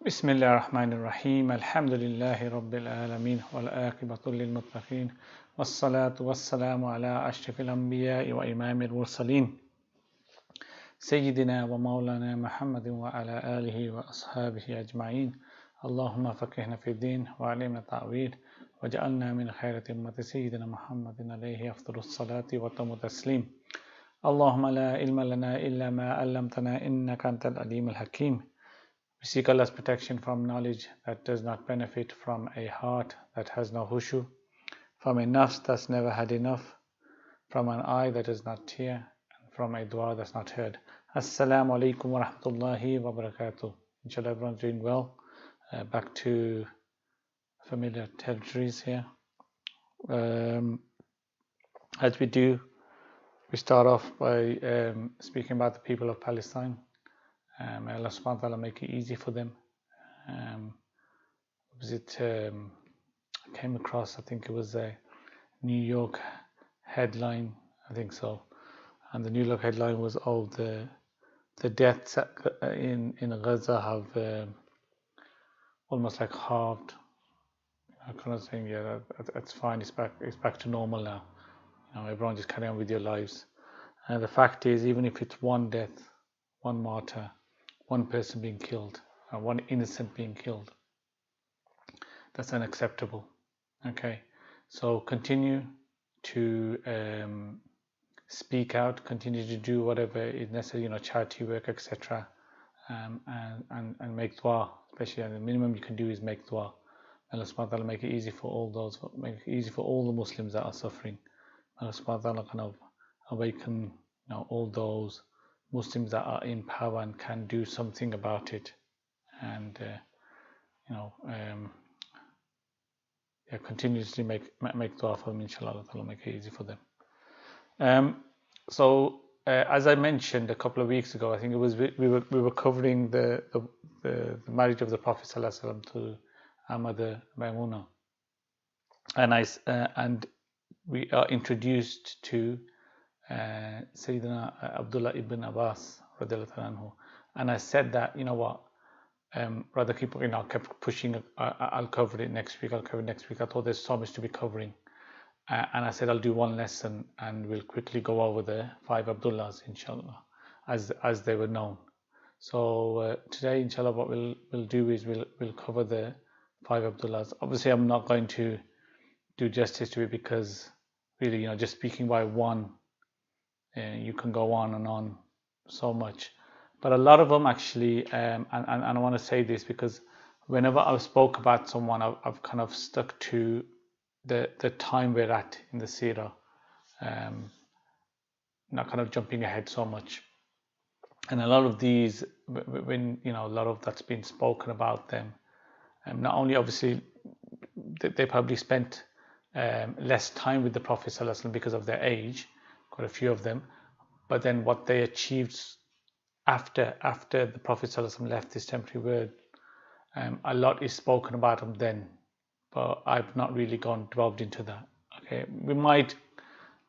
بسم الله الرحمن الرحيم الحمد لله رب العالمين والعاقبة للمتقين والصلاة والسلام على أشرف الأنبياء وإمام المرسلين سيدنا ومولانا محمد وعلى آله وأصحابه أجمعين اللهم فقهنا في الدين وعلمنا التأويل وجعلنا من خيرة أمة سيدنا محمد عليه أفضل الصلاة وأتم التسليم اللهم لا علم لنا إلا ما علمتنا إنك أنت العليم الحكيم. We seek Allah's protection from knowledge that does not benefit, from a heart that has no hushu, from a nafs that's never had enough, from an eye that does not tear, and from a dua that's not heard. Assalamu alaikum wa rahmatullahi wa barakatuh. Inshallah everyone's doing well. Back to familiar territories here. As we do, we start off by speaking about the people of Palestine. May Allah subhanahu wa ta'ala make it easy for them. I came across, I think it was a New York headline, I think so. And the New York headline was, the deaths in Gaza have almost like halved. I kind of saying, yeah, that's fine, it's back to normal now. Everyone just carry on with your lives. And the fact is, even if it's one death, one martyr, one person being killed, one innocent being killed, that's unacceptable. Okay, so continue to speak out, continue to do whatever is necessary, charity work, etc. And make dua. Especially the minimum you can do is make dua. Allah subhanahu wa ta'ala make it easy for all the Muslims that are suffering. Allah subhanahu wa ta'ala kind of awaken all those Muslims that are in power and can do something about it, and continuously make dua for them. Inshallah, Allah will make it easy for them. So as I mentioned a couple of weeks ago, I think it was we were covering the marriage of the Prophet ﷺ to Mother Maimuna, and we are introduced to Sayyidina Abdullah ibn Abbas radiallahu anhu, and I said that rather kept pushing. I'll cover it next week. I thought there's so much to be covering, and I said I'll do one lesson and we'll quickly go over the Five Abdullahs, inshallah, as they were known. So today, inshallah, what we'll do is we'll cover the Five Abdullahs. Obviously, I'm not going to do justice to it because really, just speaking by one. You can go on and on so much, but a lot of them actually, and I want to say this because whenever I've spoke about someone, I've kind of stuck to the time we're at in the Seerah, not kind of jumping ahead so much. And a lot of these, when a lot of that's been spoken about them, not only obviously they probably spent less time with the Prophet ﷺ because of their age, quite a few of them, but then what they achieved after the Prophet ﷺ left this temporary world, a lot is spoken about them then, but I've not really delved into that. Okay, we might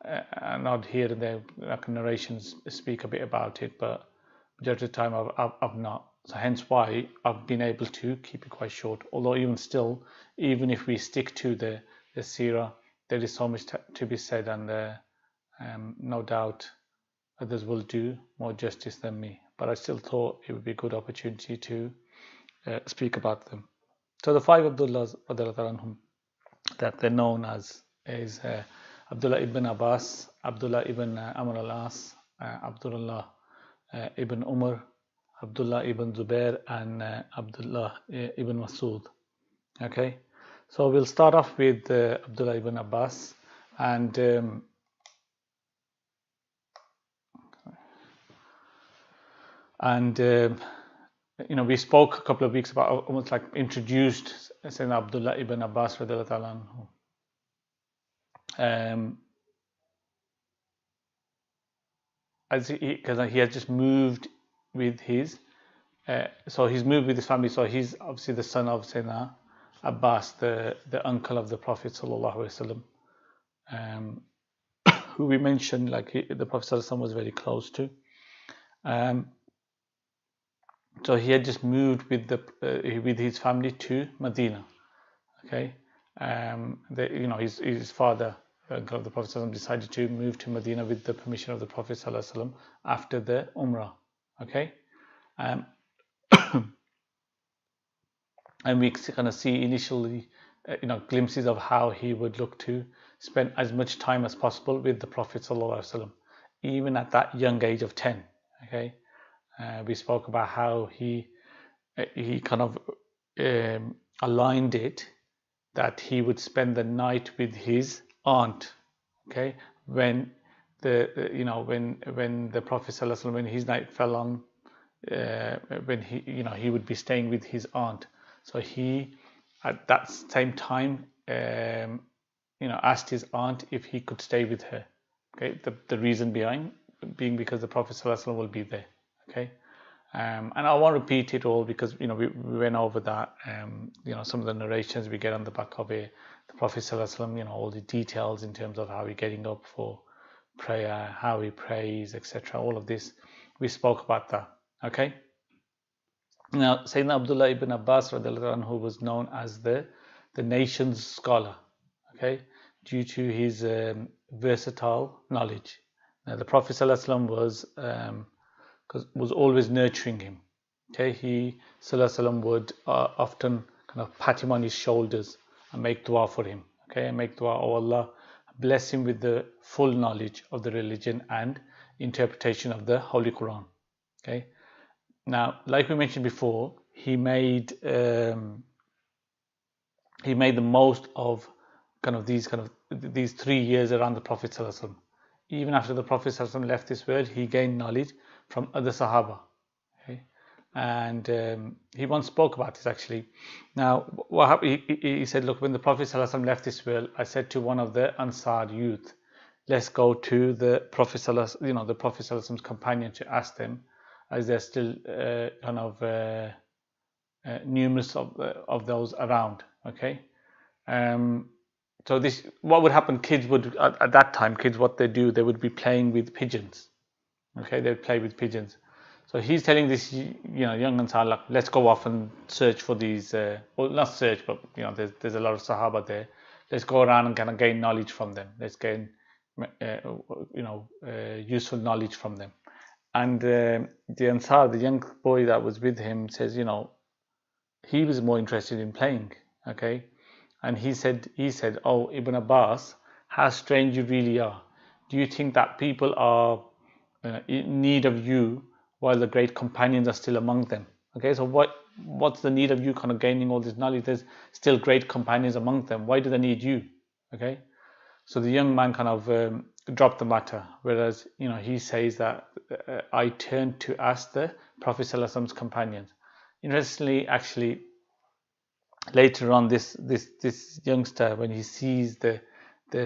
not here and there, like narrations speak a bit about it, but majority of the time I've not. So hence why I've been able to keep it quite short. Although even if we stick to the Seerah, there is so much to be said, and no doubt others will do more justice than me, but I still thought it would be a good opportunity to speak about them. So the Five Abdullahs عنهم, that they're known as is Abdullah ibn Abbas, Abdullah ibn Amr al-As, Abdullah ibn Umar, Abdullah ibn Zubair, and Abdullah ibn Masud. Okay, so we'll start off with Abdullah ibn Abbas, and we spoke a couple of weeks about, almost like introduced Sayyidina Abdullah ibn Abbas radiallahu anhu, because he has just moved with his family. So he's obviously the son of Sayyidina Abbas, the uncle of the Prophet sallallahu alaihi wasallam, who we mentioned, like the Prophet sallallahu alaihi wasallam was very close to. So he had just moved with his family to Medina. Okay, his father, uncle of the Prophet ﷺ, decided to move to Medina with the permission of the Prophet ﷺ after the Umrah. Okay, um, and we kind of see initially, glimpses of how he would look to spend as much time as possible with the Prophet ﷺ, even at that young age of 10. Okay, we spoke about how he kind of aligned it that he would spend the night with his aunt. Okay, when when the Prophet ﷺ, when his night fell on, when he would be staying with his aunt. So he at that same time asked his aunt if he could stay with her. Okay, the reason behind being because the Prophet ﷺ will be there. Okay, and I won't repeat it all because we went over that. Some of the narrations we get on the back of it, the Prophet ﷺ, all the details in terms of how he's getting up for prayer, how he prays, etc. All of this, we spoke about that. Okay. Now, Sayyidina Abdullah ibn Abbas, who was known as the nation's scholar. Okay, due to his versatile knowledge. Now, the Prophet ﷺ was always nurturing him. Okay, he ﷺ would often kind of pat him on his shoulders and make dua for him. Okay, and make dua, oh Allah, bless him with the full knowledge of the religion and interpretation of the Holy Quran. Okay, now like we mentioned before, he made the most of these 3 years around the Prophet ﷺ. Even after the Prophet ﷺ left this world, he gained knowledge from other Sahaba. Okay? And he once spoke about this actually. Now, what happened? He said, look, when the Prophet ﷺ left this world, I said to one of the Ansar youth, let's go to the Prophet ﷺ, the Prophet ﷺ's companion, to ask them, as there's still numerous of those around. Okay. So this, what would happen? Kids would at that time, what they do, they would be playing with pigeons. Okay, they'd play with pigeons. So he's telling this young Ansar, like, let's go off and search for these. Well, not search, but there's a lot of Sahaba there. Let's go around and kind of gain knowledge from them. Let's gain useful knowledge from them. And the Ansar, the young boy that was with him, says, he was more interested in playing. Okay. And he said, oh, Ibn Abbas, how strange you really are. Do you think that people are in need of you while the great companions are still among them? Okay, so what's the need of you kind of gaining all this knowledge? There's still great companions among them. Why do they need you? Okay, so the young man kind of dropped the matter. Whereas, he says that I turned to ask the Prophet ﷺ's companions. Interestingly, actually, later on, this youngster, when he sees the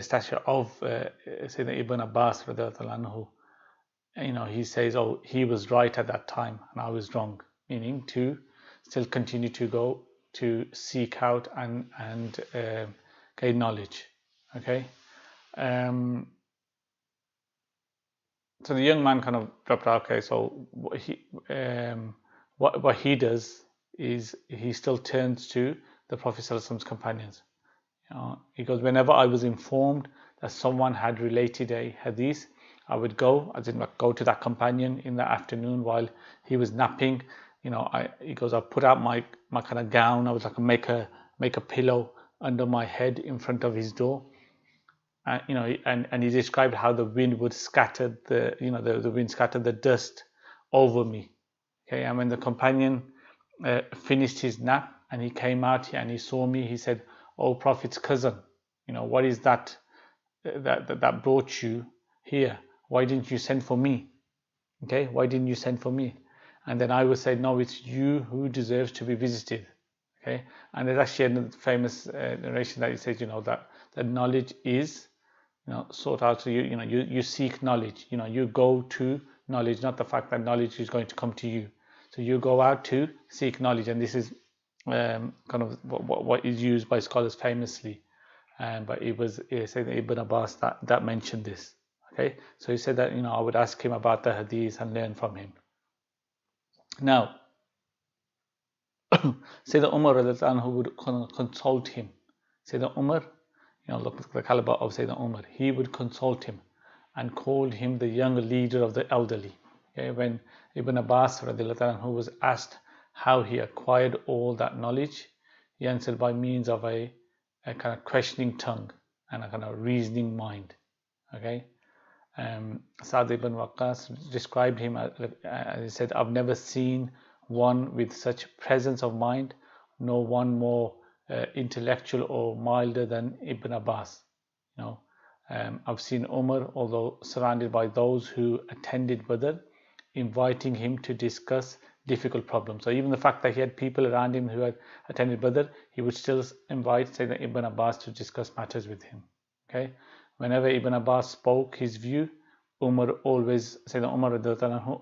stature of Sayyidina Ibn Abbas, anhu, he says, oh, he was right at that time and I was wrong, meaning to still continue to go to seek out and gain knowledge. Okay. So the young man kind of dropped out. Okay, so what he does is he still turns to the Prophet ﷺ's companions. He goes, whenever I was informed that someone had related a hadith, I would go, as in go to that companion in the afternoon while he was napping. He goes, I put out my kind of gown. I was like, make a pillow under my head in front of his door. And he described how the wind would scatter the wind scattered the dust over me. Okay, and when the companion finished his nap and he came out and he saw me, he said, "Oh, Prophet's cousin, what is that brought you here? Why didn't you send for me? Okay, why didn't you send for me?" And then I would say, "No, it's you who deserves to be visited." Okay, and there's actually a famous narration that he says, that knowledge is sought out. So you seek knowledge. You go to knowledge, not the fact that knowledge is going to come to you. So you go out to seek knowledge, and this is kind of what is used by scholars famously. But it was Sayyidina Ibn Abbas that mentioned this. Okay, so he said that I would ask him about the hadith and learn from him. Now, Sayyidina Umar radiallahu anhu would consult him. Sayyidina Umar, look at the caliber of Sayyidina Umar. He would consult him and called him the young leader of the elderly. Okay? When Ibn Abbas radiallahu anhu was asked how he acquired all that knowledge, he answered by means of a kind of questioning tongue and a kind of reasoning mind. Okay. Sa'd ibn Waqqas described him as he said, I've never seen one with such presence of mind, nor one more intellectual or milder than Ibn Abbas. I've seen Umar, although surrounded by those who attended Badr, inviting him to discuss difficult problems. So even the fact that he had people around him who had attended Badr, he would still invite Sayyidina Ibn Abbas to discuss matters with him. Okay. Whenever Ibn Abbas spoke his view, Sayyidina Umar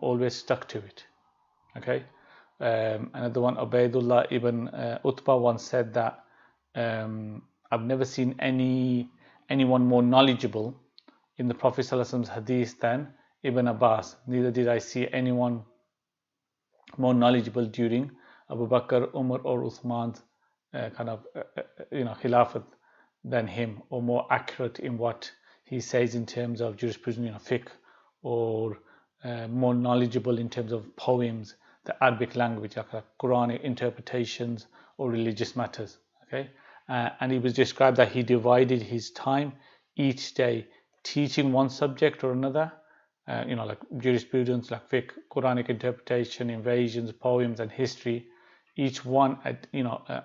always stuck to it. Okay. Another one, Ubaidullah ibn Utbah once said that I've never seen anyone more knowledgeable in the Prophet ﷺ's hadith than Ibn Abbas. Neither did I see anyone more knowledgeable during Abu Bakr, Umar or Uthman's Khilafat than him, or more accurate in what he says in terms of jurisprudence, fiqh, or more knowledgeable in terms of poems, the Arabic language, like Quranic interpretations or religious matters. Okay, and he was described that he divided his time each day teaching one subject or another, like jurisprudence, like fiqh, Quranic interpretation, invasions, poems, and history, each one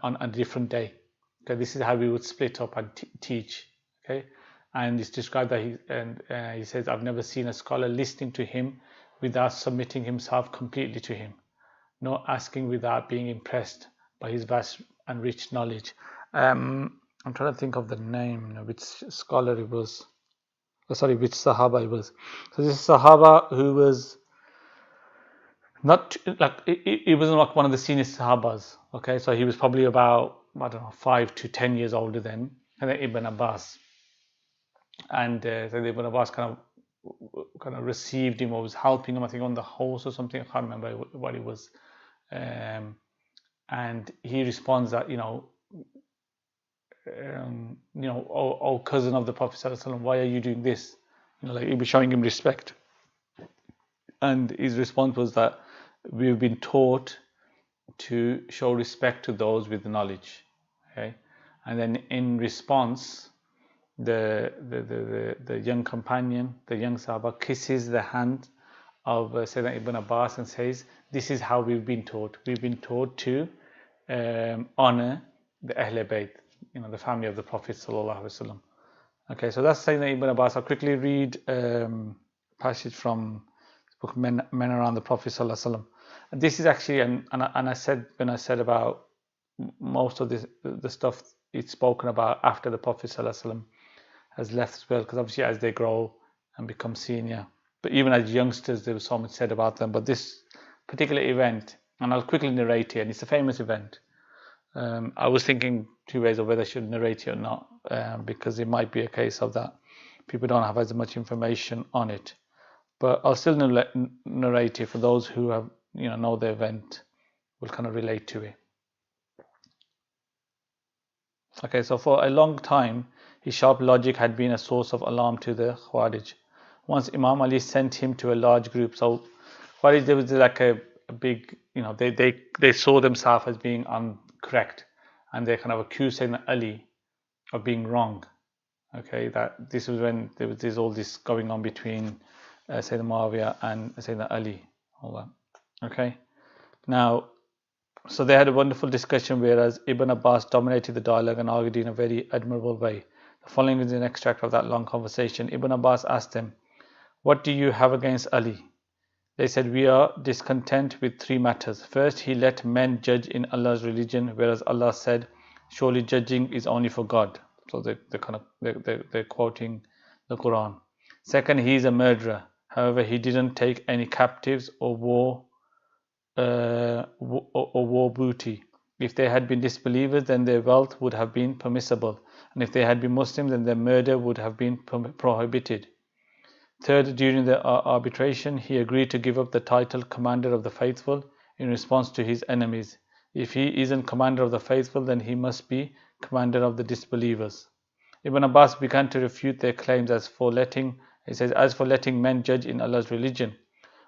on a different day. Okay, this is how we would split up and teach. Okay, and it's described that he says, I've never seen a scholar listening to him without submitting himself completely to him, nor asking without being impressed by his vast and rich knowledge. I'm trying to think of the name, which scholar it was. Which Sahaba it was. So this Sahaba who was not like he wasn't like one of the senior Sahabas. Okay, so he was probably about 5 to 10 years older than Ibn Abbas, and so Ibn Abbas kind of received him or was helping him, I think, on the horse or something. I can't remember what it was, and he responds that oh cousin of the Prophet ﷺ, why are you doing this? Like he was showing him respect, and his response was that we've been taught to show respect to those with knowledge. Okay, and then in response, the young companion, the young Sahaba, kisses the hand of Sayyidina Ibn Abbas and says, this is how we've been taught. We've been taught to honor the Ahl Bayt, the family of the Prophet sallallahu alaihi wasallam. Okay, so that's Sayyidina Ibn Abbas. I'll quickly read a passage from the book Men Around the Prophet sallallahu alaihi wasallam. And this is actually, and I said when I said about most of the stuff it's spoken about after the Prophet sallallahu alaihi wasallam has left as well, because obviously as they grow and become senior, but even as youngsters there was so much said about them. But this particular event, and I'll quickly narrate it, and it's a famous event. I was thinking two ways of whether I should narrate it or not, because it might be a case of that people don't have as much information on it, but I'll still narrate it for those who have know the event, will kind of relate to it. Okay, so for a long time his sharp logic had been a source of alarm to the Khawarij. Once Imam Ali sent him to a large group. So Khawarij, there was like a big, they saw themselves as being incorrect, and they kind of accused Sayyidina Ali of being wrong. Okay, that this was when there was all this going on between Sayyidina Muawiyah and Sayyidina Ali. All that. Okay, now, so they had a wonderful discussion, whereas Ibn Abbas dominated the dialogue and argued in a very admirable way. The following is an extract of that long conversation. Ibn Abbas asked them, what do you have against Ali? They said, we are discontent with three matters. First, he let men judge in Allah's religion, whereas Allah said, surely judging is only for God. So they're quoting the Quran. Second, he is a murderer. However, he didn't take any captives or war booty. If they had been disbelievers, then their wealth would have been permissible, and if they had been Muslims, then their murder would have been prohibited. Third, during the arbitration, he agreed to give up the title Commander of the Faithful in response to his enemies, If he isn't commander of the faithful, then he must be commander of the disbelievers. Ibn Abbas began to refute their claims as for letting men judge in Allah's religion.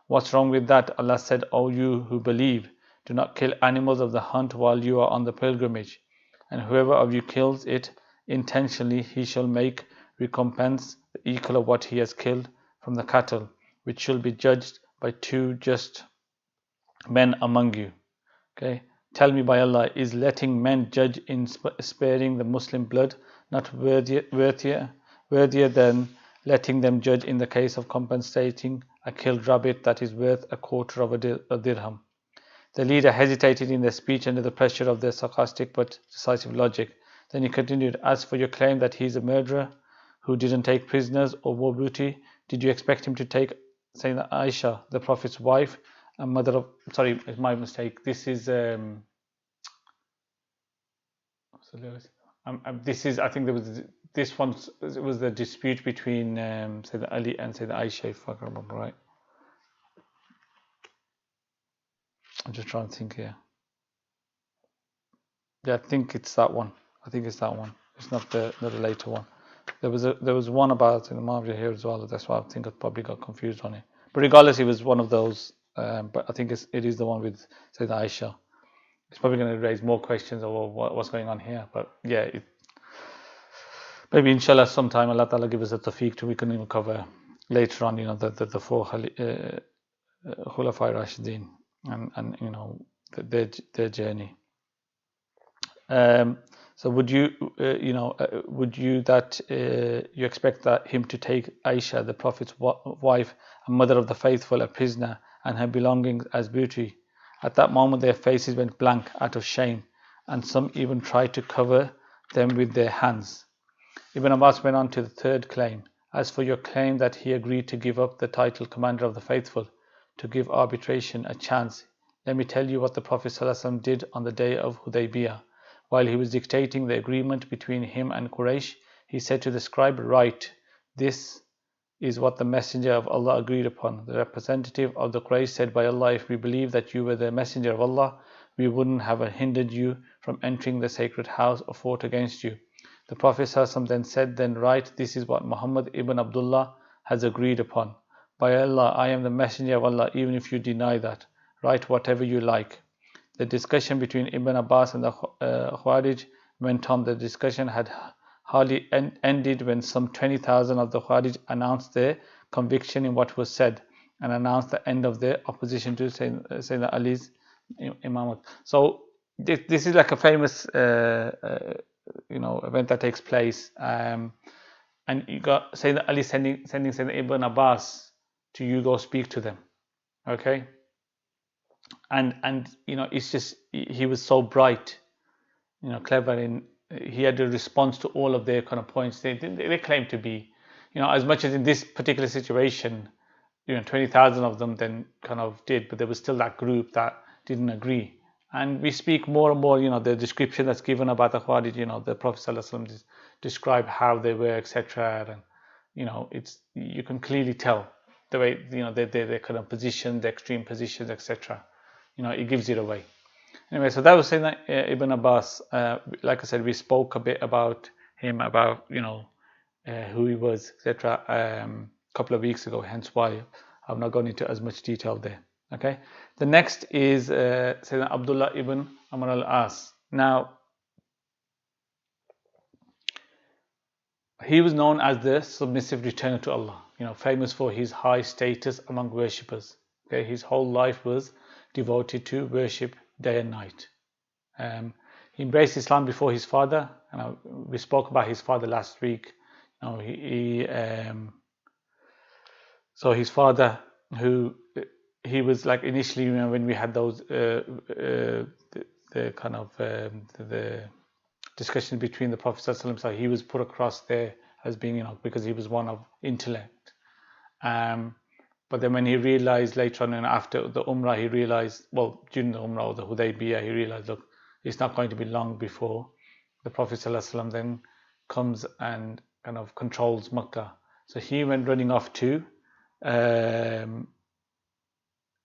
What's wrong with that? Allah said, O you who believe, do not kill animals of the hunt while you are on the pilgrimage. And whoever of you kills it intentionally, he shall make recompense the equal of what he has killed from the cattle, which shall be judged by two just men among you. Okay. Tell me by Allah, is letting men judge in sparing the Muslim blood not worthier than letting them judge in the case of compensating a killed rabbit that is worth a quarter of a dirham? The leader hesitated in their speech under the pressure of their sarcastic but decisive logic. Then he continued, as for your claim that he is a murderer who didn't take prisoners or war booty, did you expect him to take Sayyidina Aisha, the Prophet's wife and mother of... Sorry, it's my mistake. This is... this is, I think there was this one. It was the dispute between Sayyidina Ali and Sayyidina Aisha, if I can remember right. I'm just trying to think here. Yeah, I think it's that one. It's not the later one. There was one about the Muawiyah here as well. That's why I think I probably got confused on it. But regardless, it was one of those. But I think it is the one with Sayyidina Aisha. It's probably going to raise more questions over what's going on here. But yeah, maybe inshallah sometime Allah Ta'ala give us a tawfiq to we can even cover later on, the four Khulafai Rashidin and their journey. So would you expect that him to take Aisha, the Prophet's wife and mother of the faithful, a prisoner, and her belongings as booty? At that moment their faces went blank out of shame, and some even tried to cover them with their hands. Ibn Abbas went on to the third claim. As for your claim that he agreed to give up the title Commander of the Faithful to give arbitration a chance, let me tell you what the Prophet ﷺ did on the day of Hudaybiyah. While he was dictating the agreement between him and Quraysh, he said to the scribe, write, this is what the Messenger of Allah agreed upon. The representative of the Quraysh said, by Allah, if we believe that you were the Messenger of Allah, we wouldn't have hindered you from entering the sacred house or fought against you. The Prophet ﷺ then said, then write, this is what Muhammad ibn Abdullah has agreed upon. By Allah, I am the Messenger of Allah, even if you deny that. Write whatever you like. The discussion between Ibn Abbas and the Khawarij went on. The discussion had hardly ended when some 20,000 of the Khawarij announced their conviction in what was said and announced the end of their opposition to Sayyidina Ali's Imamat. So this is like a famous event that takes place, and you got Sayyidina Ali sending Sayyidina Ibn Abbas to you go speak to them, okay? And it's just he was so bright, clever, and he had a response to all of their kind of points. They claim to be, as much as in this particular situation, 20,000 of them then kind of did, but there was still that group that didn't agree. And we speak more and more, the description that's given about the Khawarij, the Prophet ﷺ described how they were, etc. And you can clearly tell the way their kind of position, the extreme positions, etc. It gives it away. Anyway, so that was saying that Ibn Abbas, like I said, we spoke a bit about him, about who he was, etc. A couple of weeks ago. Hence why I've not gone into as much detail there. Okay. The next is Sayyidina Abdullah ibn Amr al-As. Now, he was known as the submissive returner to Allah. Famous for his high status among worshippers. Okay, his whole life was devoted to worship day and night. He embraced Islam before his father, and we spoke about his father last week. So his father, who he was like initially, when we had those the discussion between the Prophet ﷺ, so he was put across there as being, because he was one of intellect. But then when he realized later on and after the Umrah, he realized, during the Umrah or the Hudaybiyah, he realized, look, it's not going to be long before the Prophet ﷺ then comes and kind of controls Makkah. So he went running off to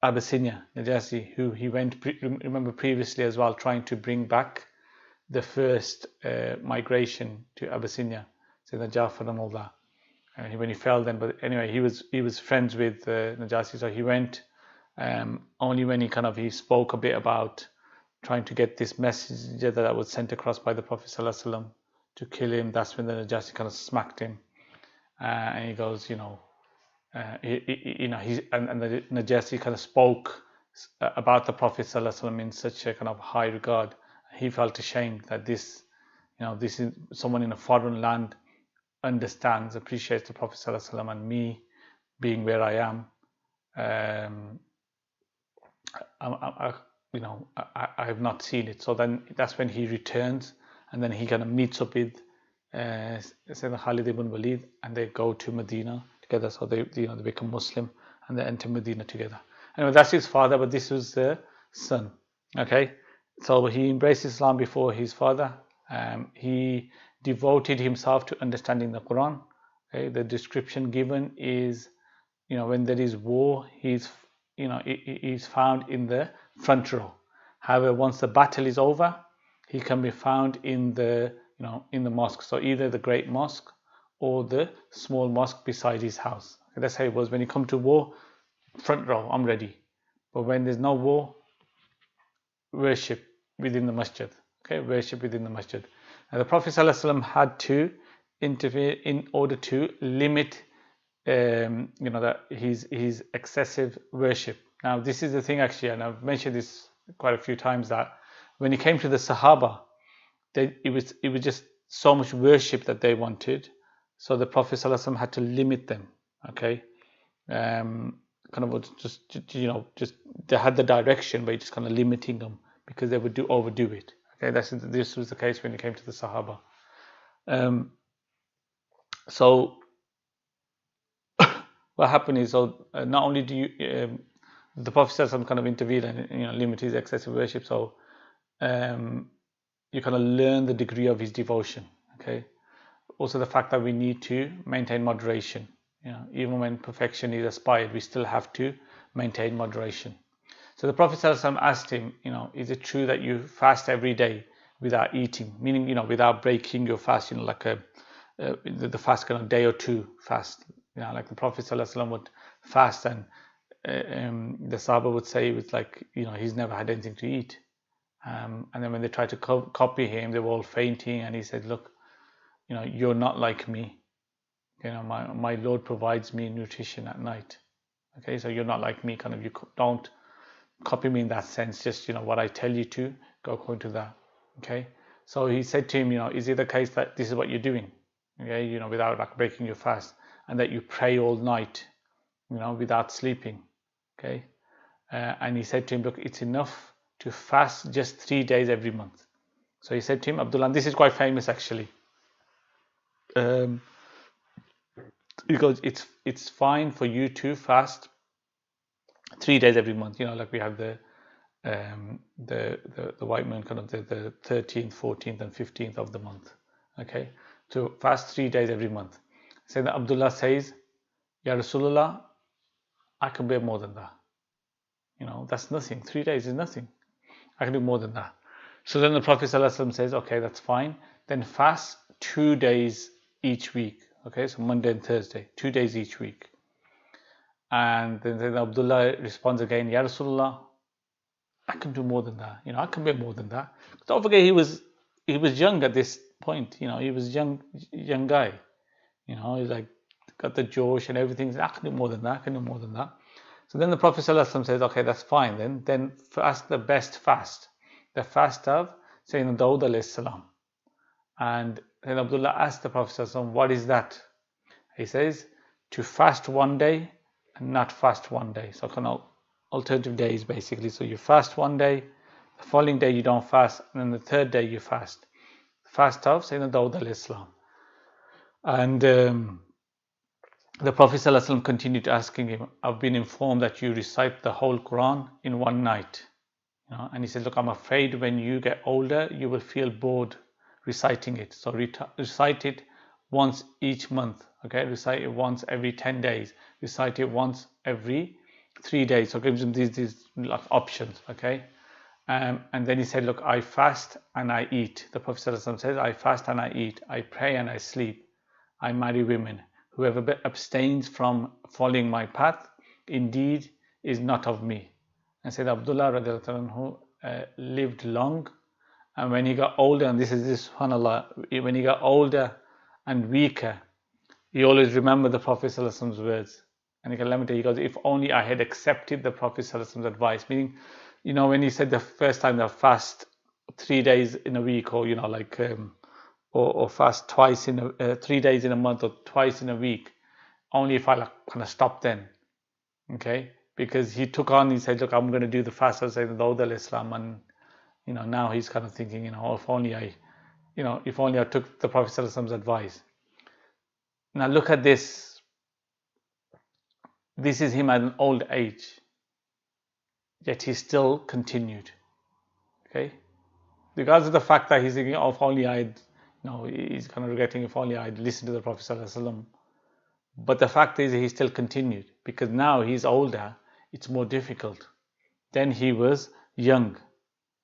Abyssinia, Najasi, who he went, remember previously as well, trying to bring back the first migration to Abyssinia, Sayyidina Jafar and all that. When he fell then, but anyway, he was friends with Najasi, so he went only when he spoke a bit about trying to get this messenger that was sent across by the Prophet ﷺ to kill him. That's when the Najasi kind of smacked him, and he goes, and the Najasi kind of spoke about the Prophet ﷺ in such a kind of high regard. He felt ashamed that this is someone in a foreign land understands, appreciates the Prophet ﷺ, and me being where I am, I have not seen it. So then that's when he returns, and then he kind of meets up with Sayyidina Khalid ibn Walid, and they go to Medina together. So they become Muslim and they enter Medina together. Anyway, that's his father, but this was the son. Okay, so he embraced Islam before his father. He devoted himself to understanding the Quran. Okay, the description given is, when there is war, he's found in the front row. However, once the battle is over, he can be found in the mosque. So either the great mosque or the small mosque beside his house. Okay, that's how it was. When you come to war, front row, I'm ready. But when there's no war, worship within the masjid. Okay, worship within the masjid. And the Prophet ﷺ had to interfere in order to limit that his excessive worship. Now this is the thing actually, and I've mentioned this quite a few times, that when he came to the Sahaba, it was just so much worship that they wanted, so the Prophet ﷺ had to limit them. Okay, just they had the direction, but just kind of limiting them because they would overdo it. Okay, this was the case when it came to the Sahaba. So what happened is, not only do you the Prophet said some kind of intervene and limit his excessive worship, so you kind of learn the degree of his devotion. Okay, also the fact that we need to maintain moderation. Even when perfection is aspired, we still have to maintain moderation. So the Prophet ﷺ asked him, is it true that you fast every day without eating, meaning without breaking your fast, like the fast kind of day or two fast, like the Prophet ﷺ would fast, and the Sahaba would say it was like he's never had anything to eat, and then when they tried to copy him, they were all fainting, and he said, look, you're not like me. My Lord provides me nutrition at night. Okay, so you're not like me. You don't copy me in that sense. Just what I tell you to, go according to that. Okay, so he said to him, is it the case that this is what you're doing? Okay, without breaking your fast, and that you pray all night, without sleeping. Okay, and he said to him, look, it's enough to fast just 3 days every month. So he said to him, Abdullah, and this is quite famous actually. Because it's fine for you to fast 3 days every month. Like we have the white moon, the 13th, 14th, and 15th of the month. Okay, to fast 3 days every month. Sayyidina Abdullah says, Ya Rasulullah, I can bear more than that. That's nothing. 3 days is nothing. I can do more than that. So then the Prophet ﷺ says, okay, that's fine. Then fast 2 days each week. Okay, so Monday and Thursday, 2 days each week. And then Abdullah responds again, Ya Rasulullah, I can do more than that. I can bear more than that. Don't forget, he was young at this point. He was young guy. He's like got the Josh and everything. I can do more than that. I can do more than that. So then the Prophet ﷺ says, okay, that's fine. Then fast the best fast, the fast of Sayyidina Dawud alayhi salam. And then Abdullah asked the Prophet ﷺ, what is that? He says, to fast one day and not fast one day. So kind of alternative days basically. So you fast one day, the following day you don't fast, and then the third day you fast. Fast of Sayyidina Dawud alayhi salam. And the Prophet ﷺ continued asking him, I've been informed that you recite the whole Quran in one night. And he said, look, I'm afraid when you get older, you will feel bored reciting it. So recite it once each month. Okay, recite it once every 10 days. Recite it once every 3 days. So gives him these like options, okay? And then he said, look, I fast and I eat. The Prophet ﷺ says, I fast and I eat. I pray and I sleep. I marry women. Whoever abstains from following my path, indeed, is not of me. And said Abdullah radiallahu anhu lived long, and when he got older, and this subhanAllah, when he got older and weaker, he always remembered the Prophet ﷺ's words. And he goes, if only I had accepted the Prophet ﷺ's advice. Meaning, you know, when he said the first time that fast 3 days in a week, or, you know, like, or fast 3 days in a month, or twice in a week, only if I like kind of stopped then, okay? Because he said, look, I'm going to do the fast, I said, the Islam, and, you know, now he's kind of thinking, you know, if only I took the Prophet ﷺ's advice. Now look at this. This is him at an old age, yet he still continued. Okay, regardless of the fact that he's thinking, oh, if only I'd, you know, he's kind of regretting, if only I'd listened to the Prophet ﷺ. But the fact is, he still continued, because now he's older. It's more difficult. Then he was young.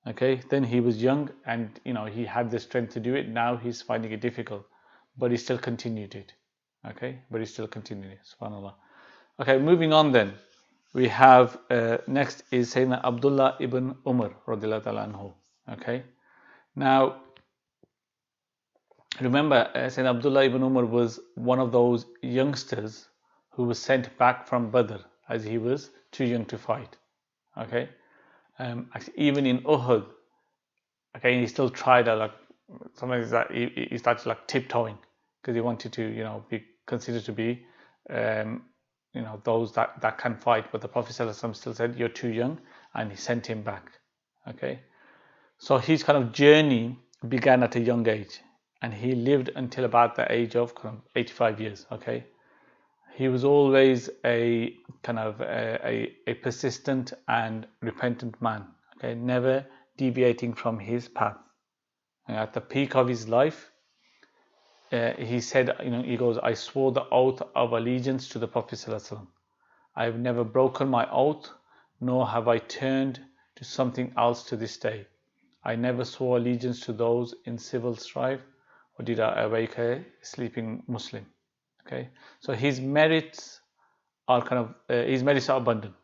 Okay, then he was young, and, you know, he had the strength to do it. Now he's finding it difficult, but he still continued it. Okay, but he still continued it. Subhanallah. Okay, moving on then. We have, next is Sayyidina Abdullah ibn Umar radiallahu anhu. Okay, now remember, Sayyidina Abdullah ibn Umar was one of those youngsters who was sent back from Badr, as he was too young to fight. Okay, actually, even in Uhud, okay, he still tried like sometimes that he started like tiptoeing, because he wanted to, you know, be considered to be, you know, those that can fight. But the Prophet ﷺ still said, you're too young, and he sent him back. Okay, so his kind of journey began at a young age, and he lived until about the age of kind of 85 years. Okay, he was always a kind of a persistent and repentant man. Okay, never deviating from his path. And at the peak of his life, he said, you know, he goes, I swore the oath of allegiance to the Prophet ﷺ. I have never broken my oath, nor have I turned to something else to this day. I never swore allegiance to those in civil strife, or did I awake a sleeping Muslim. Okay, so his merits are abundant.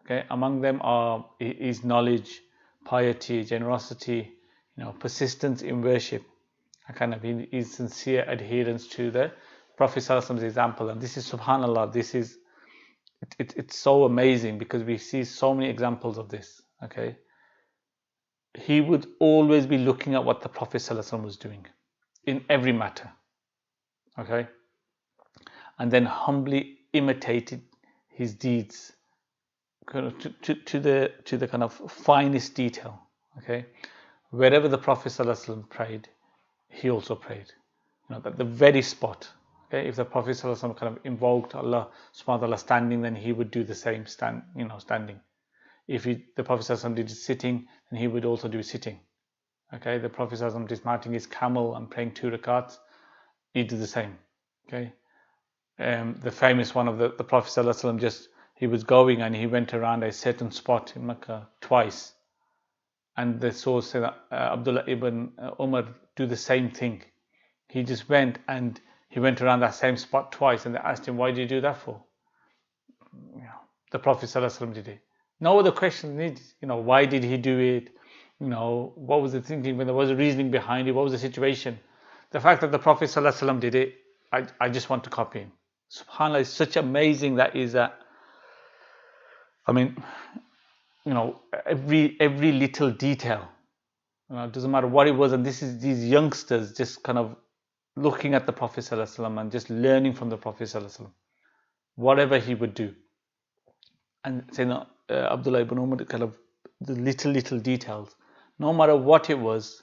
Okay, among them are his knowledge, piety, generosity, you know, persistence in worship, and kind of his sincere adherence to the Prophet ﷺ's example. And this is, subhanAllah, this is, it's so amazing, because we see so many examples of this. Okay, he would always be looking at what the Prophet ﷺ was doing in every matter. Okay, and then humbly imitated his deeds to the kind of finest detail. Okay, wherever the Prophet ﷺ prayed, he also prayed. You know, at the very spot. Okay, if the Prophet ﷺ kind of invoked Allah subhanahu wa ta'ala standing, then he would do the same standing. If the Prophet ﷺ did sitting, then he would also do sitting. Okay, the Prophet ﷺ dismounting his camel and praying 2 rakats, he did the same. Okay, the famous one of the Prophet ﷺ, he was going and he went around a certain spot in Mecca twice, and they saw Abdullah ibn Umar do the same thing. He just went and he went around that same spot twice, and they asked him, why did you do that for? You know, the Prophet ﷺ did it. No other question needed. You know, why did he do it? You know, what was the thinking, when there was a reasoning behind it, what was the situation? The fact that the Prophet ﷺ did it, I just want to copy him. SubhanAllah, it's such amazing that is that. I mean, you know, every little detail. You know, it doesn't matter what it was, and this is these youngsters just kind of looking at the Prophet ﷺ and just learning from the Prophet ﷺ, whatever he would do. And saying Abdullah ibn Umar, kind of the little details, no matter what it was,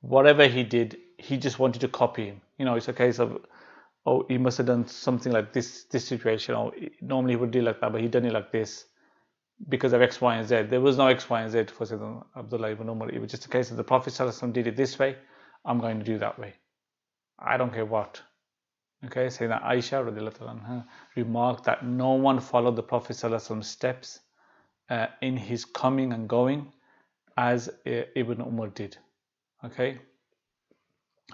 whatever he did, he just wanted to copy him. You know, it's a case of, oh, he must have done something like this situation, or normally he would do like that, but he done it like this because of X, Y, and Z. There was no X, Y, and Z for Sayyidina Abdullah ibn Umar. It was just a case of the Prophet ﷺ did it this way, I'm going to do that way. I don't care what. Okay, Sayyidina Aisha radiallahu anha remarked that no one followed the Prophet ﷺ's steps in his coming and going as Ibn Umar did. Okay,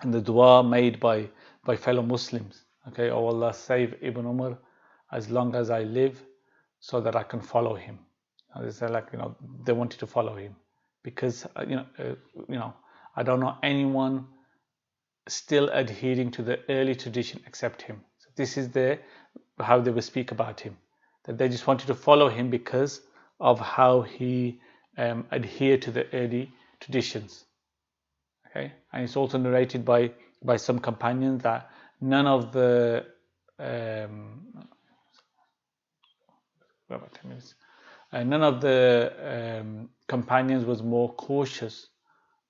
and the dua made by fellow Muslims. Okay, oh Allah, save Ibn Umar as long as I live, so that I can follow him. They say, like, they wanted to follow him because I don't know anyone still adhering to the early tradition except him. So this is how they will speak about him, that they just wanted to follow him because of how he adhered to the early traditions. Okay, and it's also narrated by some companions that none of the companions was more cautious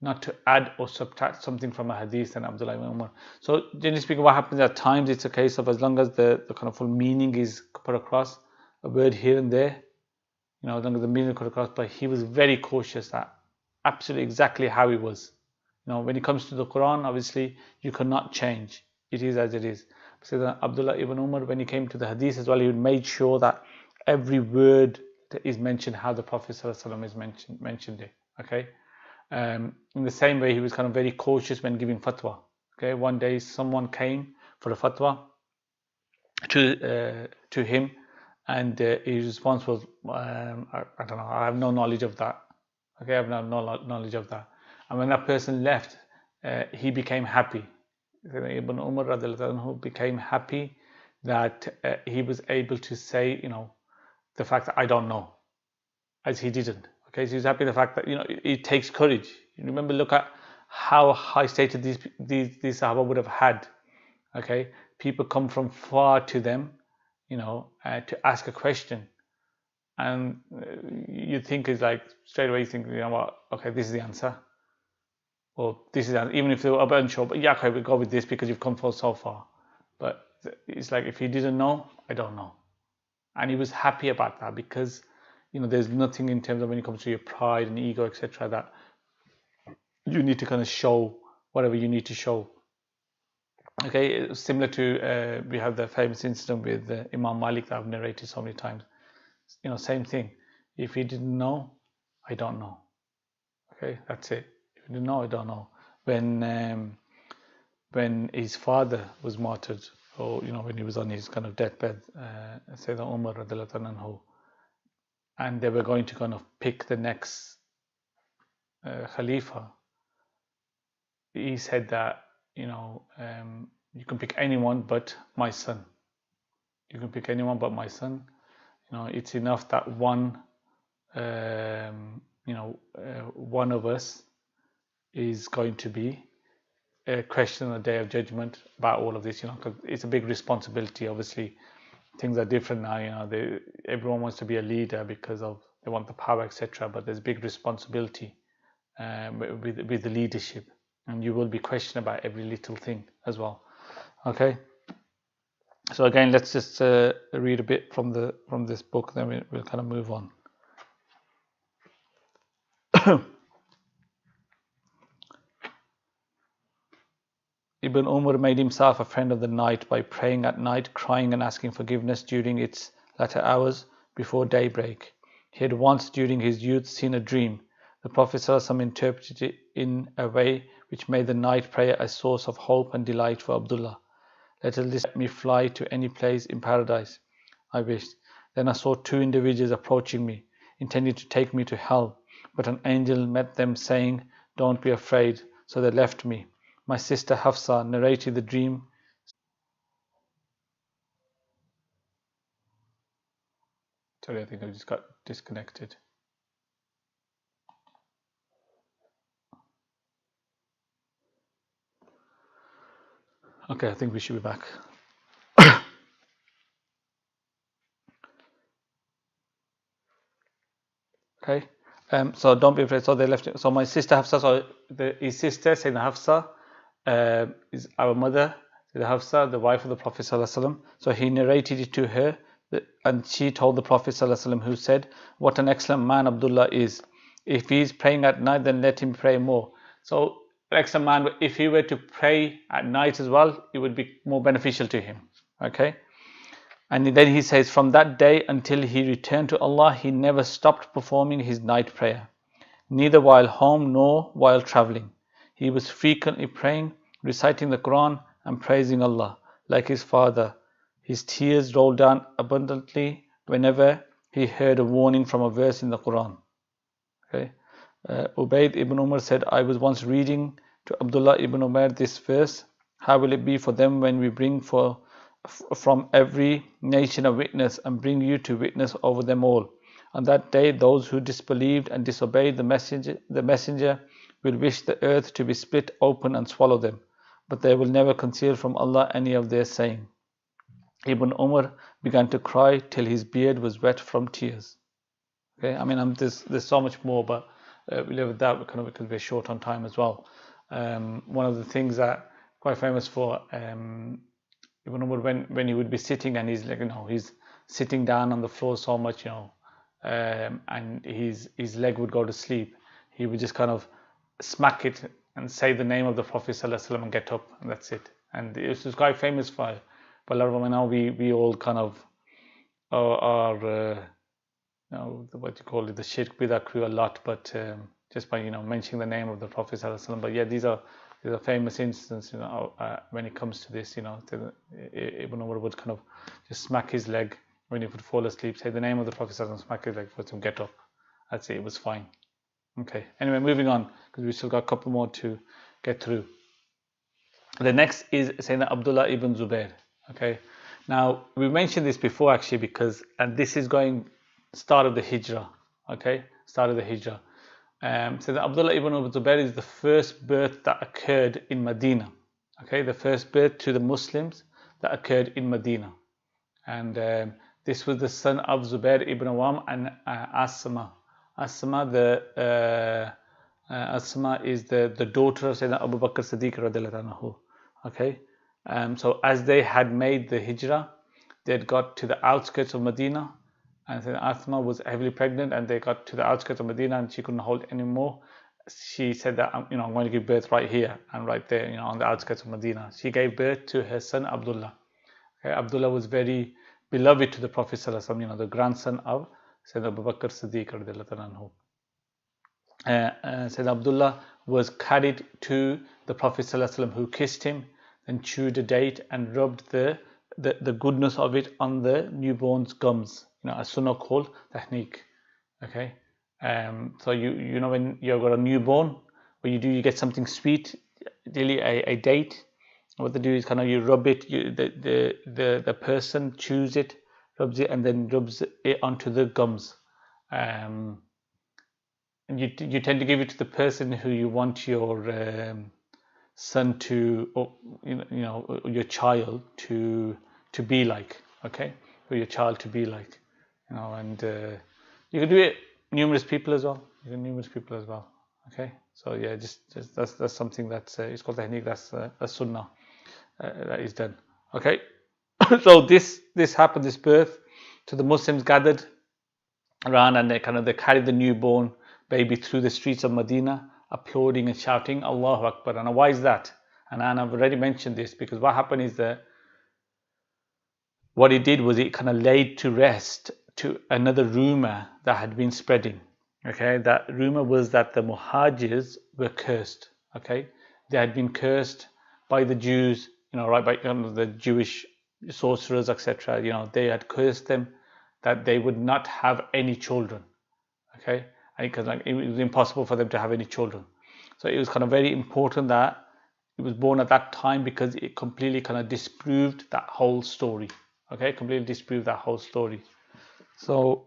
not to add or subtract something from a hadith than Abdullah ibn Umar. So generally speaking, what happens at times, it's a case of as long as the kind of full meaning is put across, a word here and there, as long as the meaning is put across, but he was very cautious that absolutely exactly how he was. When it comes to the Quran, obviously you cannot change. It is as it is. So that Abdullah ibn Umar, when he came to the hadith as well, he made sure that every word that is mentioned, how the Prophet ﷺ is mentioned it. Okay. In the same way, he was kind of very cautious when giving fatwa. Okay. One day, someone came for a fatwa to him, and his response was, I don't know, I have no knowledge of that. Okay, I have no knowledge of that. And when that person left, he became happy. Ibn Umar radiallahu anhu became happy that he was able to say, the fact that I don't know, as he didn't. Okay, so he's happy the fact that it takes courage. You remember, look at how high status these Sahaba would have had. Okay, people come from far to them, to ask a question, and you think it's like straight away you think, what? Okay, this is the answer. Or this is, even if they were unsure, but yeah, okay, we'll go with this because you've come so far. But it's like, if he didn't know, I don't know. And he was happy about that because, there's nothing in terms of when it comes to your pride and ego, etc., that you need to kind of show whatever you need to show. Okay, it's similar to, we have the famous incident with Imam Malik that I've narrated so many times. Same thing. If he didn't know, I don't know. Okay, that's it. If he didn't know, I don't know. When his father was martyred, or when he was on his kind of deathbed, Sayyidina Umar radiallahu anhu, and they were going to kind of pick the next Khalifa, he said that you can pick anyone but my son. You can pick anyone but my son. It's enough that one of us is going to be questioned on the Day of Judgment about all of this. Because it's a big responsibility. Obviously, things are different now. Everyone wants to be a leader because they want the power, etc. But there's big responsibility with the leadership, and you will be questioned about every little thing as well. Okay. So again, let's just read a bit from this book, then we'll kind of move on. Ibn Umar made himself a friend of the night by praying at night, crying and asking forgiveness during its latter hours before daybreak. He had once during his youth seen a dream. The Prophet ﷺ interpreted it in a way which made the night prayer a source of hope and delight for Abdullah. Let me fly to any place in paradise I wished. Then I saw two individuals approaching me, intending to take me to hell. But an angel met them, saying, "Don't be afraid." So they left me. My sister Hafsa narrated the dream. Sorry, I think I just got disconnected. Okay, I think we should be back. Okay, so don't be afraid. So they left. So my sister Hafsa, his sister Sayyidina Hafsa, is our mother, Sayyidina Hafsa, the wife of the Prophet ﷺ. So he narrated it to her, and she told the Prophet ﷺ, who said, "What an excellent man Abdullah is. If he is praying at night, then let him pray more." So extra man, but if he were to pray at night as well, it would be more beneficial to him. Okay. And then he says, from that day until he returned to Allah, he never stopped performing his night prayer, neither while home nor while traveling. He was frequently praying, reciting the Quran and praising Allah. Like his father, his tears rolled down abundantly whenever he heard a warning from a verse in the Quran. Okay. Ubayd ibn Umar said, I was once reading to Abdullah ibn Umar this verse, how will it be for them when we bring from every nation a witness and bring you to witness over them all? On that day, those who disbelieved and disobeyed the messenger will wish the earth to be split open and swallow them, but they will never conceal from Allah any of their saying. Ibn Umar began to cry till his beard was wet from tears. Okay, I mean, there's so much more, but we'll leave it at that because we're short on time as well. One of the things that quite famous for Ibn Umar, when he would be sitting and he's like, he's sitting down on the floor so much, and his leg would go to sleep, he would just kind of smack it and say the name of the Prophet ﷺ and get up, and that's it. And it was quite famous for, but a lot of them now we all kind of are what you call it, the shirk bidah crew a lot, but just by mentioning the name of the Prophet ﷺ. But yeah, these are famous instances, when it comes to this, Ibn Umar would kind of just smack his leg when he would fall asleep, say the name of the Prophet ﷺ, smack his leg for him, get up. That's it, it was fine. Okay, anyway, moving on, because we still got a couple more to get through. The next is Sayyidina Abdullah ibn Zubair. Okay, now we mentioned this before actually, and this is going start of the Hijrah. Okay, start of the Hijrah. So the Abdullah ibn Zubair is the first birth that occurred in Medina. Okay, the first birth to the Muslims that occurred in Medina, and this was the son of Zubair ibn Awam and Asma. Asma is the daughter of Sayyidina Abu Bakr Siddiq radhiyallahu anhu. Okay, so as they had made the Hijrah, they had got to the outskirts of Medina, and Sayyidina Asma was heavily pregnant, and they got to the outskirts of Medina and she couldn't hold anymore. She said that I'm going to give birth right here and right there, on the outskirts of Medina. She gave birth to her son Abdullah. Okay, Abdullah was very beloved to the Prophet ﷺ, the grandson of Sayyidina Abu Bakr Siddiq radhiyallahu anhu. Sayyidina Abdullah was carried to the Prophet ﷺ, who kissed him, then chewed a date and rubbed the goodness of it on the newborn's gums. A sunnah called tahniq. Okay, so when you've got a newborn, what you get something sweet, really a date. What they do is you rub it. The person chews it, rubs it, and then rubs it onto the gums. And you tend to give it to the person who you want your son to, or your child to be like. Okay, or your child to be like. And you can do it numerous people as well. Okay, so yeah, just that's something that's it's called tahniq. That's a sunnah that is done. Okay, so this happened, this birth. So the Muslims gathered around and they carried the newborn baby through the streets of Medina, applauding and shouting Allahu Akbar. And why is that? And I've already mentioned this, because what happened is that what it did was it laid to rest to another rumor that had been spreading. Okay, that rumor was that the Muhajirs were cursed. Okay, they had been cursed by the Jews, right, by the Jewish sorcerers, etc. They had cursed them that they would not have any children. Okay, because it was impossible for them to have any children. So it was very important that it was born at that time, because it completely disproved that whole story. Okay, completely disproved that whole story. So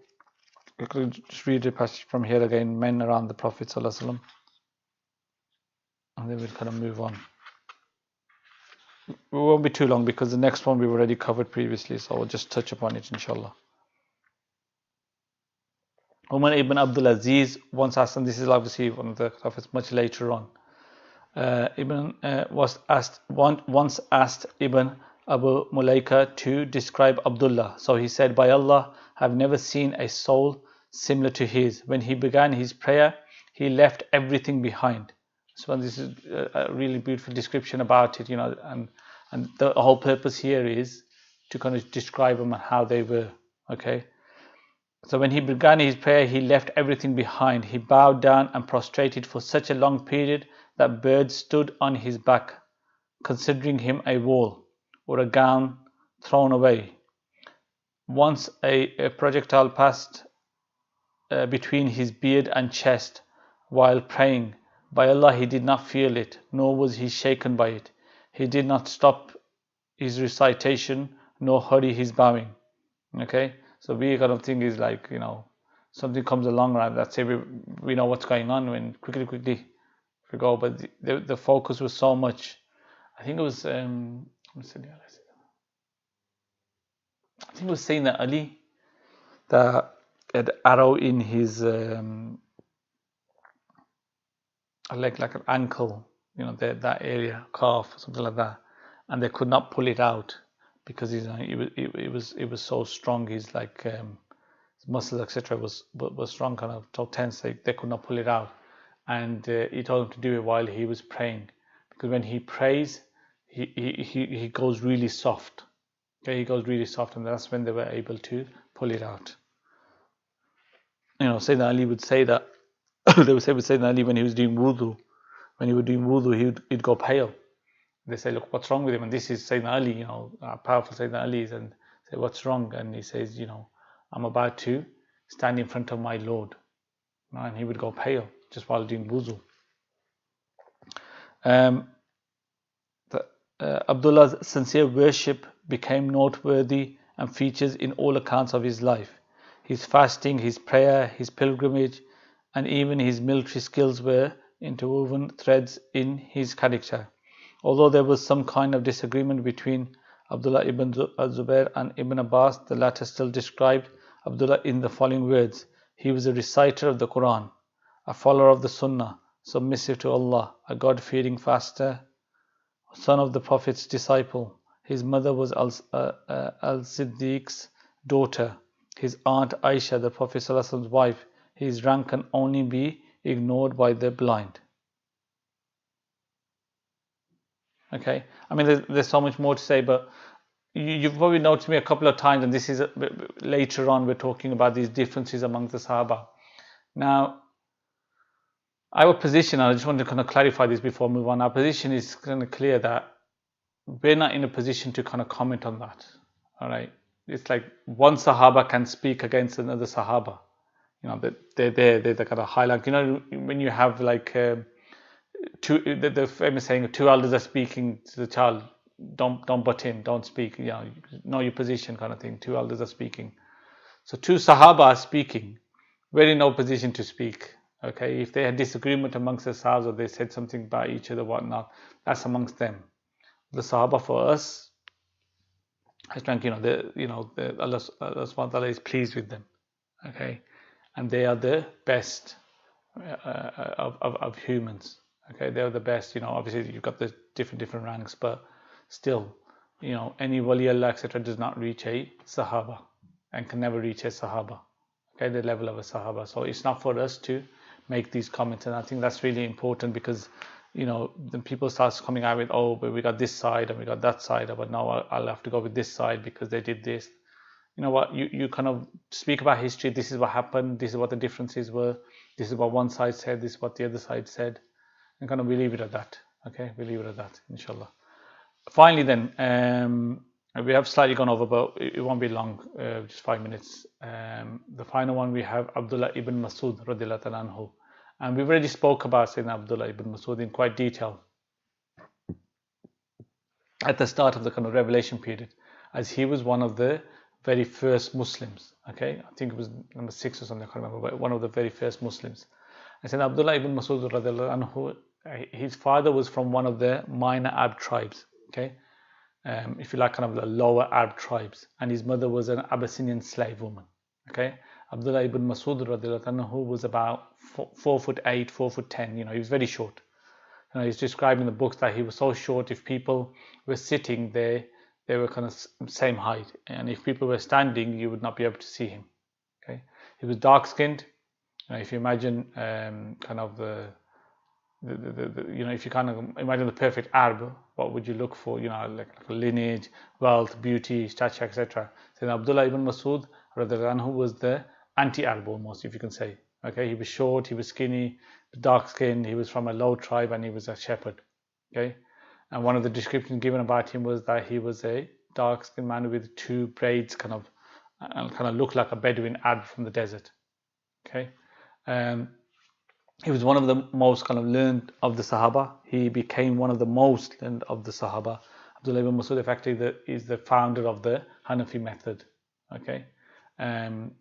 we could just read the passage from here again, men around the Prophet ﷺ, and then we'll move on. It won't be too long, because the next one we've already covered previously, so I'll just touch upon it inshallah. Umar ibn Abdul Aziz once asked, and this is obviously one of the prophets much later on, once asked Ibn Abu Mulaika to describe Abdullah. So he said, by Allah, I have never seen a soul similar to his. When he began his prayer, he left everything behind. So this is a really beautiful description about it, and the whole purpose here is to kind of describe them and how they were. Okay. So when he began his prayer, he left everything behind. He bowed down and prostrated for such a long period that birds stood on his back, considering him a wall or a gown thrown away. Once a projectile passed between his beard and chest while praying. By Allah, he did not feel it, nor was he shaken by it. He did not stop his recitation, nor hurry his bowing. Okay, so we kind of think is like, something comes along, right? Let's say we know what's going on, when quickly we go, but the focus was so much. I think it was Sayyidina Ali that had arrow in his like an ankle, that area, calf, something like that, and they could not pull it out because it was so strong. His his muscles, etc., was strong, kind of so tense. They could not pull it out, and he told him to do it while he was praying, because when he prays, he goes really soft. Okay, he goes really soft, and that's when they were able to pull it out. Sayyidina Ali would say that they would say with Sayyidina Ali when he was doing wudu, he'd go pale. They say, look, what's wrong with him? And this is Sayyidina Ali, powerful Sayyidina Ali, and say, what's wrong? And he says, I'm about to stand in front of my Lord. And he would go pale just while doing wudu. Abdullah's sincere worship became noteworthy and features in all accounts of his life. His fasting, his prayer, his pilgrimage, and even his military skills were interwoven threads in his character. Although there was some kind of disagreement between Abdullah ibn Zubair and Ibn Abbas, the latter still described Abdullah in the following words: he was a reciter of the Quran, a follower of the Sunnah, submissive to Allah, a God-fearing faster, son of the Prophet's disciple. His mother was Al-Siddiq's daughter, his aunt Aisha, the Prophet's wife. His rank can only be ignored by the blind. Okay, I mean, there's so much more to say, but you've probably noticed me a couple of times, and this is later on, we're talking about these differences among the Sahaba. Now, our position, I just want to kind of clarify this before I move on. Our position is kind of clear that we're not in a position to kind of comment on that. All right, it's like one Sahaba can speak against another Sahaba. They're kind of highlight. When you have like the famous saying, two elders are speaking to the child, don't butt in, don't speak. Know your position, kind of thing. Two elders are speaking. So two Sahaba are speaking. We're in no position to speak. Okay, if they had disagreement amongst themselves or they said something about each other, whatnot, that's amongst them. The Sahaba for us, I think Allah subhanahu wa ta'ala is pleased with them. Okay, and they are the best of humans. Okay, they're the best. Obviously you've got the different ranks, but still, any wali Allah, etc., does not reach a Sahaba and can never reach a Sahaba. Okay, the level of a Sahaba. So it's not for us to make these comments, and I think that's really important, because then people start coming out with, oh, but we got this side and we got that side, but no, I'll have to go with this side because they did this. You know what, you kind of speak about history. This is what happened, this is what the differences were, this is what one side said, this is what the other side said, and kind of we leave it at that. Okay, we leave it at that, inshallah. Finally then, we have slightly gone over, but it won't be long, just 5 minutes. The final one, we have Abdullah ibn Masud radiallahu anhu, and we've already spoke about Sayyidina Abdullah ibn Masud in quite detail at the start of the kind of revelation period, as he was one of the very first Muslims. Okay, I think it was number 6 or something, I can't remember, but one of the very first Muslims. And Sayyidina Abdullah ibn Masud radiallahu anhu, his father was from one of the minor Arab tribes. Okay, if you like, kind of the lower Arab tribes, and his mother was an Abyssinian slave woman. Okay, Abdullah ibn Masud radiallahu anhu was about 4'8", 4'10". He was very short. He's described in the books that he was so short, if people were sitting there, they were kind of same height, and if people were standing, you would not be able to see him. Okay, he was dark skinned. If you imagine kind of you know, if you kind of imagine the perfect Arab, what would you look for? You know, like lineage, wealth, beauty, stature, etc. So Abdullah ibn Masud anhu was the anti-Arab almost, if you can say. Okay, he was short, he was skinny, dark skinned, he was from a low tribe, and he was a shepherd. Okay, and one of the descriptions given about him was that he was a dark skinned man with two braids, kind of looked like a Bedouin Arab from the desert. Okay. He was one of the most kind of learned of the Sahaba. He became one of the most learned of the Sahaba. Abdullah ibn Masud effectively is the founder of the Hanafi method. Okay, and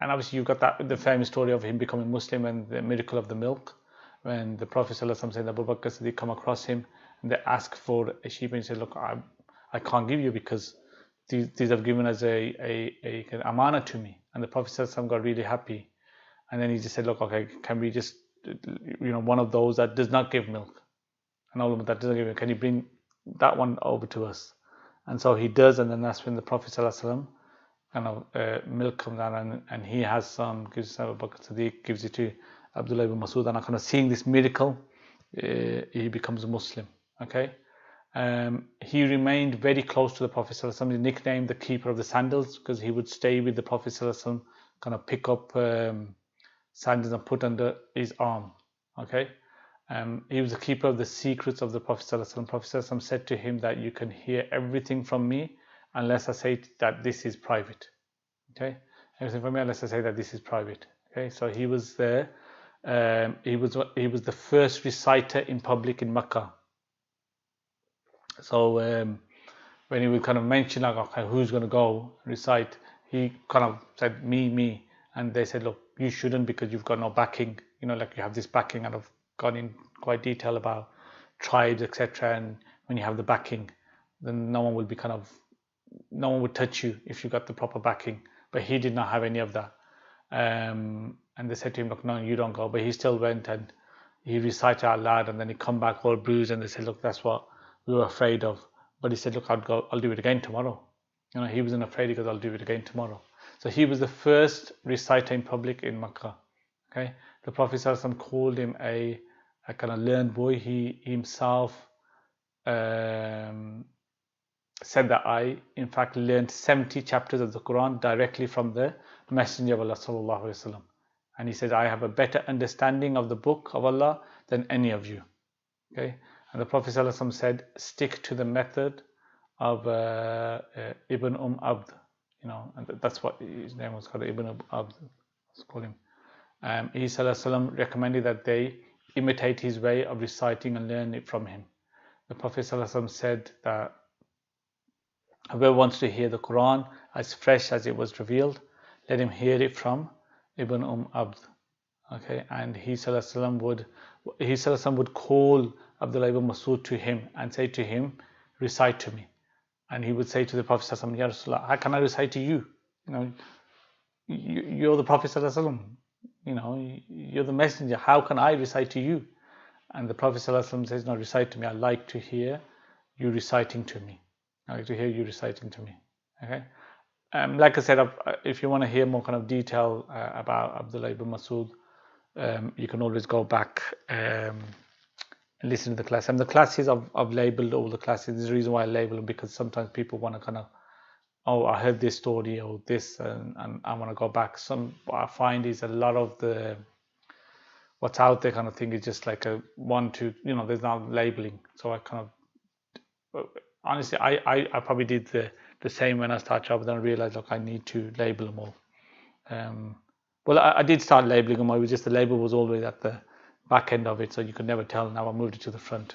obviously you've got the famous story of him becoming Muslim and the miracle of the milk, when the Prophet ﷺ said Abu Bakr Siddiq come across him and they ask for a sheep, and he said, look, I can't give you because these have given as a amana to me. And the Prophet ﷺ got really happy. And then he just said, look, okay, can we just, you know, one of those that does not give milk, an element that doesn't give milk, can you bring that one over to us? And so he does, and then that's when the Prophet ﷺ kind of milk comes down, and he has some, gives it to Abu Bakr Siddiq, gives it to Abdullah ibn Masud, and kind of seeing this miracle, he becomes a Muslim. Okay, he remained very close to the Prophet ﷺ. He nicknamed the keeper of the sandals because he would stay with the Prophet ﷺ, kind of pick up sandals and put under his arm. Okay, he was the keeper of the secrets of the Prophet ﷺ. Prophet ﷺ said to him that you can hear everything from me unless I say that this is private. Okay, everything from me unless I say that this is private. Okay, so he was there. He was the first reciter in public in Mecca. So when he would kind of mention like, okay, who's going to go recite, he kind of said me, and they said, look, you shouldn't because you've got no backing. You know, like you have this backing, and I've gone in quite detail about tribes, etc. And when you have the backing, then no one would touch you if you got the proper backing. But he did not have any of that. And they said to him, look, no, you don't go. But he still went and he recited out loud, and then he come back all bruised, and they said, look, that's what we were afraid of. But he said, look, I'll do it again tomorrow. You know, he wasn't afraid because I'll do it again tomorrow. So he was the first reciter in public in Makkah. Okay, the Prophet ﷺ called him a kind of learned boy. He himself said that I, in fact, learned 70 chapters of the Quran directly from the Messenger of Allah sallallahu alaihi wasallam. And he said, I have a better understanding of the book of Allah than any of you. Okay, and the Prophet ﷺ said, stick to the method of Ibn Abd. You know, and that's what his name was called, Ibn Abd. Let's call him. He ﷺ recommended that they imitate his way of reciting and learn it from him. The Prophet ﷺ said that whoever wants to hear the Quran as fresh as it was revealed, let him hear it from Ibn Abd. Okay, and he ﷺ would call Abdullah ibn Masud to him and say to him, recite to me. And he would say to the Prophet ﷺ, Ya Rasulullah, how can I recite to you? You know, you're the Prophet ﷺ. You know, you're the messenger. How can I recite to you? And the Prophet ﷺ says, no, recite to me. I like to hear you reciting to me. I like to hear you reciting to me. Okay. Like I said, if you want to hear more kind of detail about Abdullah ibn Masud, you can always go back and listen to the class. And the classes I've labeled all the classes. There's a reason why I label them, because sometimes people want to kind of, oh, I heard this story or this, and I want to go back. What I find is a lot of the what's out there kind of thing is just like a 1, 2, you know, there's not labeling. So I kind of, honestly, I probably did the same when I started job, but then I realized, look, I need to label them all. Well, I did start labeling them. I was just, the label was always at the back end of it, so you could never tell. Now I moved it to the front.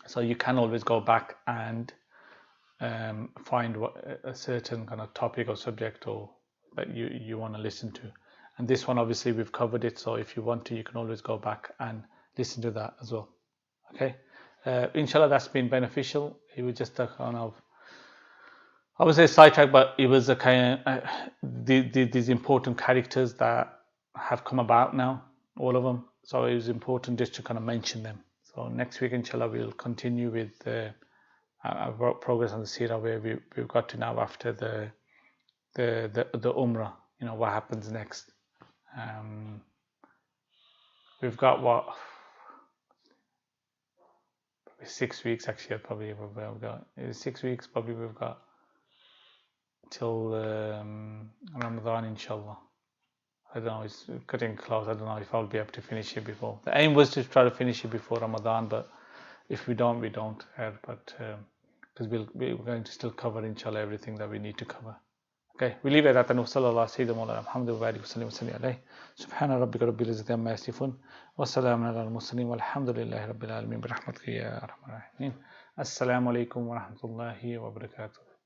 So you can always go back and find a certain kind of topic or subject or that you want to listen to. And this one, obviously, we've covered it. So if you want to, you can always go back and listen to that as well. Okay. Inshallah, that's been beneficial. It was just a kind of, I would say, sidetrack, but it was a kind of these important characters that have come about now, all of them. So it was important just to kind of mention them. So next week, inshallah, we'll continue with our progress on the Seerah, where we've got to now after the Umrah. You know, what happens next. We've got 6 weeks actually. Probably we've got 6 weeks. Probably we've got till Ramadan, inshallah. I don't know, it's cutting close. I don't know if I'll be able to finish it before. The aim was to try to finish it before Ramadan, but if we don't, we don't. But because we're going to still cover, inshallah, everything that we need to cover. Okay, we leave it at that. Sallallahu alaihi wa sallam. Subhana rabbika rabbil izzati amma yasifun. Wa salamun ala al-mursalin walhamdulillahi rabbil alamin. Bi rahmatika ya arhamar rahimin. Assalamu alaikum wa rahmatullahi wa barakatuh.